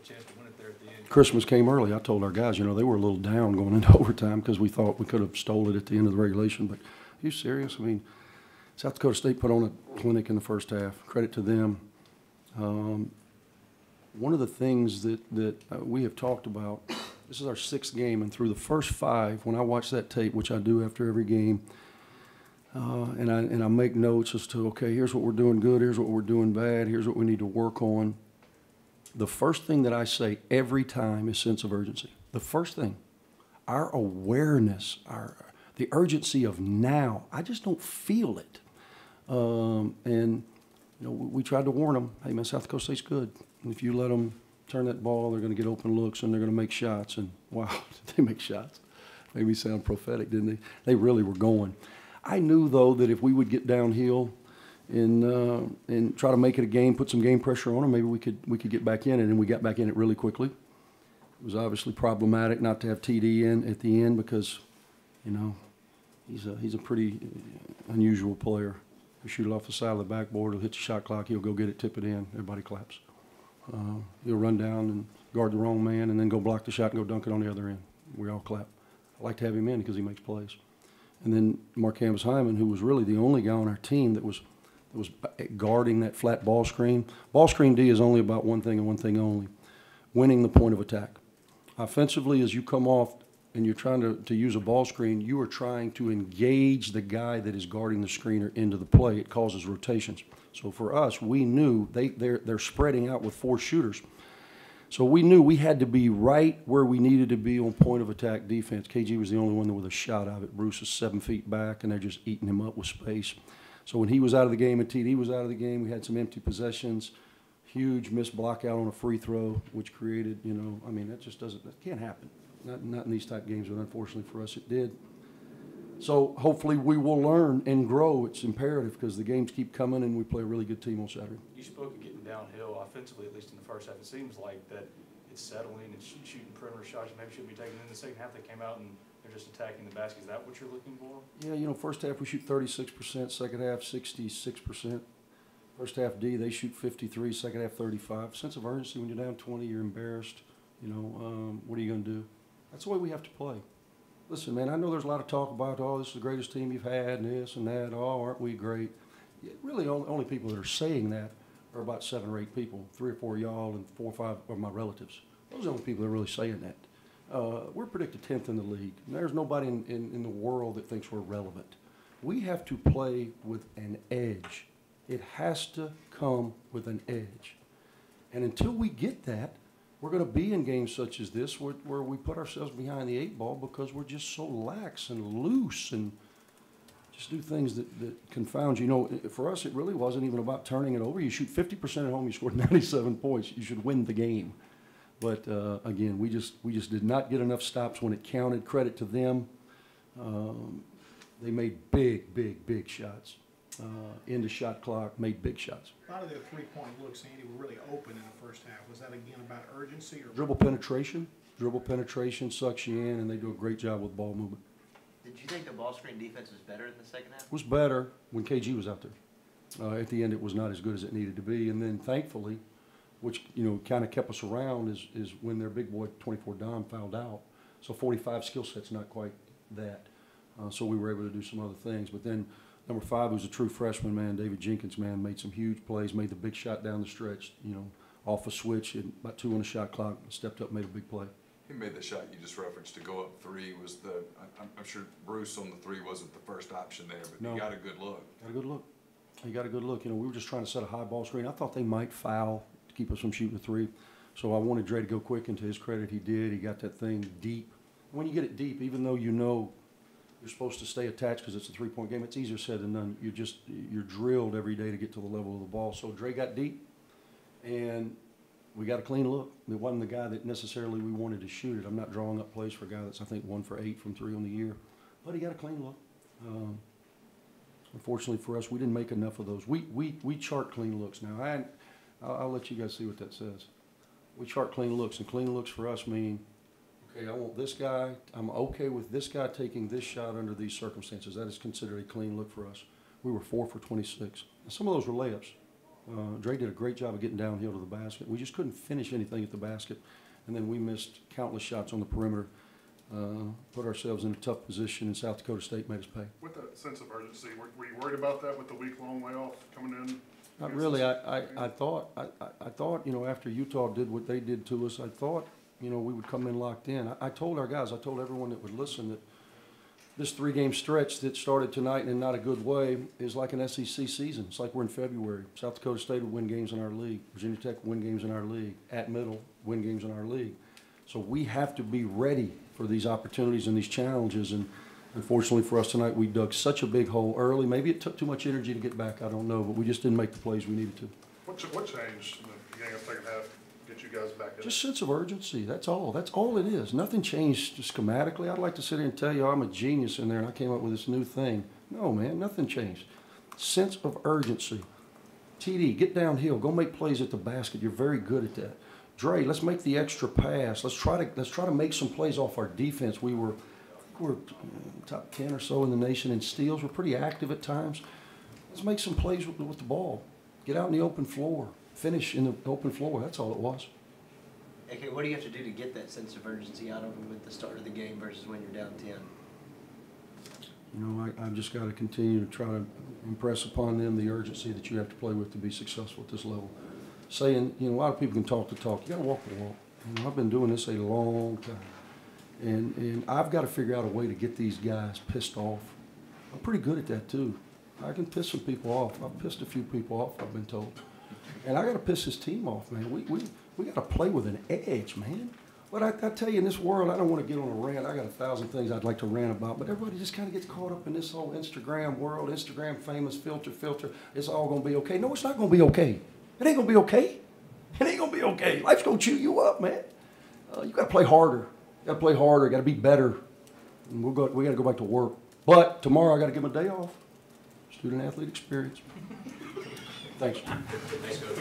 a chance to win it there at the end. Christmas came early. I told our guys, you know, they were a little down going into overtime because we thought we could have stole it at the end of the regulation. But are you serious? I mean, South Dakota State put on a clinic in the first half. Credit to them. One of the things that we have talked about, this is our 6th game, and through the first 5, when I watch that tape, which I do after every game, and I make notes as to, okay, here's what we're doing good, here's what we're doing bad, here's what we need to work on. The first thing that I say every time is sense of urgency. The first thing, our awareness, the urgency of now. I just don't feel it. And you know, we tried to warn them. Hey man, South Dakota State's good. And if you let them turn that ball, they're going to get open looks and they're going to make shots. And wow, did they make shots? Made me sound prophetic, didn't they? They really were going. I knew though that if we would get downhill and try to make it a game, put some game pressure on them, maybe we could get back in it. And we got back in it really quickly. It was obviously problematic not to have TD in at the end because, you know, he's a pretty unusual player. He'll shoot it off the side of the backboard, he'll hit the shot clock, he'll go get it, tip it in, everybody claps. He'll run down and guard the wrong man and then go block the shot and go dunk it on the other end. We all clap. I like to have him in because he makes plays. And then Mark Hyman, who was really the only guy on our team that was guarding that flat ball screen. Ball screen D is only about one thing and one thing only, winning the point of attack. Offensively, as you come off and you're trying to use a ball screen, you are trying to engage the guy that is guarding the screener into the play. It causes rotations. So for us, we knew they're spreading out with 4 shooters. So we knew we had to be right where we needed to be on point of attack defense. KG was the only one with a shot of it. Bruce is 7 feet back, and they're just eating him up with space. So when he was out of the game and TD was out of the game, we had some empty possessions, huge missed block out on a free throw, which created, you know, I mean, that can't happen. Not in these type games, but unfortunately for us it did. So hopefully we will learn and grow. It's imperative because the games keep coming and we play a really good team on Saturday. You spoke of getting downhill offensively, at least in the first half. It seems like that it's settling and shooting perimeter shots maybe should be taken. In the second half, they came out and they're just attacking the basket. Is that what you're looking for? Yeah, you know, first half we shoot 36%, second half 66%. First half D, they shoot 53, second half 35. Sense of urgency, when you're down 20, you're embarrassed. You know, what are you going to do? That's the way we have to play. Listen, man, I know there's a lot of talk about, oh, this is the greatest team you've had, and this and that, oh, aren't we great? Yeah, really, only people that are saying that are about 7 or 8 people, 3 or 4 y'all, and 4 or 5 are my relatives. Those are the only people that are really saying that. We're predicted 10th in the league. And there's nobody in the world that thinks we're relevant. We have to play with an edge. It has to come with an edge. And until we get that, we're going to be in games such as this where we put ourselves behind the 8 ball because we're just so lax and loose and just do things that confound you. You know, for us, it really wasn't even about turning it over. You shoot 50% at home, you scored 97 points. You should win the game. But, again, we just did not get enough stops when it counted. Credit to them. They made big shots. Into shot clock, made big shots. A lot of their three-point looks, Andy, were really open in the first half. Was that, again, about urgency? Or Dribble penetration sucks you in, and they do a great job with ball movement. Did you think the ball screen defense was better in the second half? It was better when KG was out there. At the end, it was not as good as it needed to be. And then, thankfully, which, you know, kind of kept us around is when their big boy, 24 Dom, fouled out. So 45 skill set's not quite that. So we were able to do some other things. But then number 5, who's a true freshman, man, David Jenkins, man, made some huge plays, made the big shot down the stretch, you know, off a switch, and about 2 on the shot clock, stepped up, made a big play. He made the shot you just referenced to go up 3. Was I'm sure Bruce on the 3 wasn't the first option there, but no. He got a good look. Got a good look. He got a good look. You know, we were just trying to set a high ball screen. I thought they might foul to keep us from shooting a 3. So I wanted Dre to go quick, and to his credit, he did. He got that thing deep. When you get it deep, even though you know you're supposed to stay attached because it's a 3-point game, it's easier said than done. You're drilled every day to get to the level of the ball. So Dre got deep, and we got a clean look. It wasn't the guy that necessarily we wanted to shoot it. I'm not drawing up plays for a guy that's, I think, 1 for 8 from 3 on the year. But he got a clean look. Unfortunately for us, we didn't make enough of those. We chart clean looks now. I'll let you guys see what that says. We chart clean looks, and clean looks for us mean, okay, I want this guy, I'm okay with this guy taking this shot under these circumstances. That is considered a clean look for us. We were 4 for 26. Now, some of those were layups. Dre did a great job of getting downhill to the basket. We just couldn't finish anything at the basket, and then we missed countless shots on the perimeter. Put ourselves in a tough position, and South Dakota State made us pay. With that sense of urgency, were you worried about that with the week-long layoff coming in? Not really. I thought, you know, after Utah did what they did to us, I thought, you know, we would come in locked in. I told our guys, I told everyone that would listen that this 3-game stretch that started tonight in not a good way is like an SEC season. It's like we're in February. South Dakota State will win games in our league. Virginia Tech will win games in our league. At Middle, win games in our league. So we have to be ready for these opportunities and these challenges. And unfortunately for us tonight, we dug such a big hole early. Maybe it took too much energy to get back. I don't know. But we just didn't make the plays we needed to. What changed in the beginning of the second half to get you guys back in? Just sense of urgency. That's all. That's all it is. Nothing changed schematically. I'd like to sit here and tell you I'm a genius in there and I came up with this new thing. No, man, nothing changed. Sense of urgency. TD, get downhill. Go make plays at the basket. You're very good at that. Dre, let's make the extra pass. Let's try to make some plays off our defense. We're top 10 or so in the nation in steals. We're pretty active at times. Let's make some plays with the ball. Get out in the open floor. Finish in the open floor. That's all it was. Okay, what do you have to do to get that sense of urgency out of them at the start of the game versus when you're down 10? You know, I've just got to continue to try to impress upon them the urgency that you have to play with to be successful at this level. Saying, you know, a lot of people can talk the talk. You got to walk the walk. You know, I've been doing this a long time. And I've got to figure out a way to get these guys pissed off. I'm pretty good at that, too. I can piss some people off. I've pissed a few people off, I've been told. And I got to piss this team off, man. We got to play with an edge, man. But I tell you, in this world, I don't want to get on a rant. I got 1,000 things I'd like to rant about. But everybody just kind of gets caught up in this whole Instagram world, Instagram famous, filter. It's all going to be okay. No, it's not going to be okay. It ain't going to be okay. It ain't going to be okay. Life's going to chew you up, man. You got to play harder. You got to play harder. You got to be better. And we got to go back to work. But tomorrow I got to give them a day off. Student athlete experience. Thanks. Thanks, Coach.